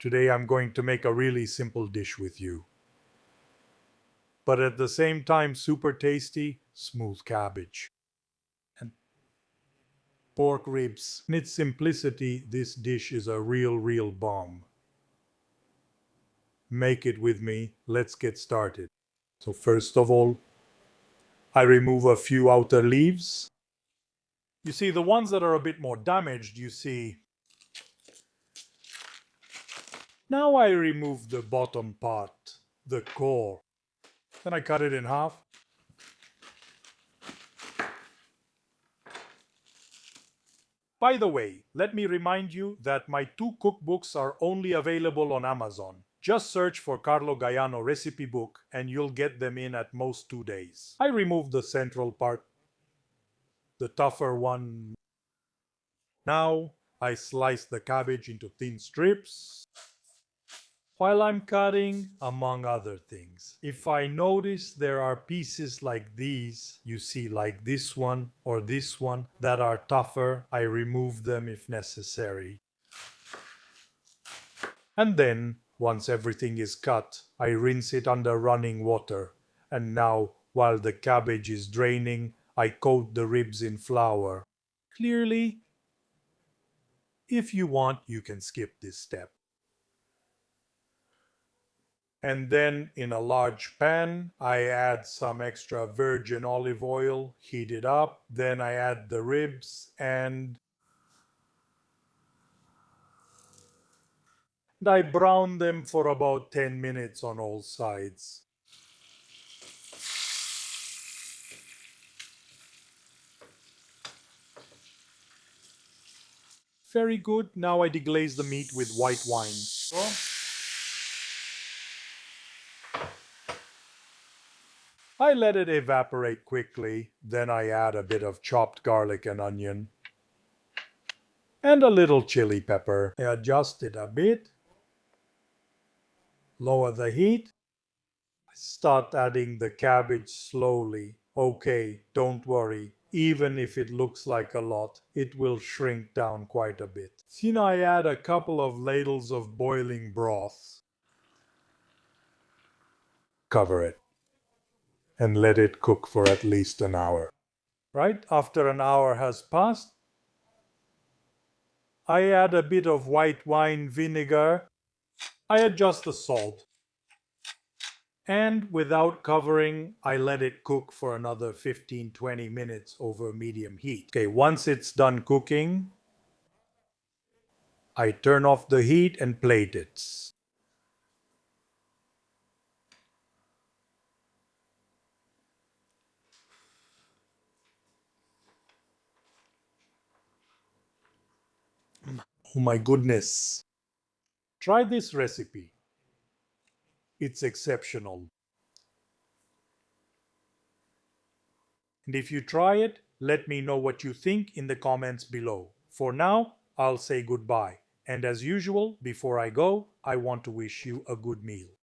Today I'm going to make a really simple dish with you. But at the same time super tasty, smooth cabbage. And pork ribs. In its simplicity, this dish is a real bomb. Make it with me, let's get started. So first of all, I remove a few outer leaves. You see, the ones that are a bit more damaged, you see. Now I remove the bottom part, the core. Then I cut it in half. By the way, let me remind you that my 2 cookbooks are only available on Amazon. Just search for Carlo Gaiano recipe book and you'll get them in at most 2 days. I removed the central part, the tougher one. Now I slice the cabbage into thin strips while I'm cutting, among other things. If I notice there are pieces like these, you see, like this one or this one, that are tougher, I remove them if necessary. And then, once everything is cut, I rinse it under running water. And now, while the cabbage is draining, I coat the ribs in flour. Clearly, if you want, you can skip this step. And then in a large pan, I add some extra virgin olive oil, heat it up. Then I add the ribs and I brown them for about 10 minutes on all sides. Very good. Now I deglaze the meat with white wine. I let it evaporate quickly, then I add a bit of chopped garlic and onion and a little chili pepper. I adjust it a bit, lower the heat, start adding the cabbage slowly. Okay, don't worry, even if it looks like a lot, it will shrink down quite a bit. Then I add a couple of ladles of boiling broth. Cover it and let it cook for at least an hour. Right after an hour has passed, I add a bit of white wine vinegar. I adjust the salt. And without covering, I let it cook for another 15-20 minutes over medium heat. Okay, once it's done cooking, I turn off the heat and plate it. Oh my goodness. Try this recipe. It's exceptional. And if you try it, let me know what you think in the comments below. For now, I'll say goodbye. And as usual, before I go, I want to wish you a good meal.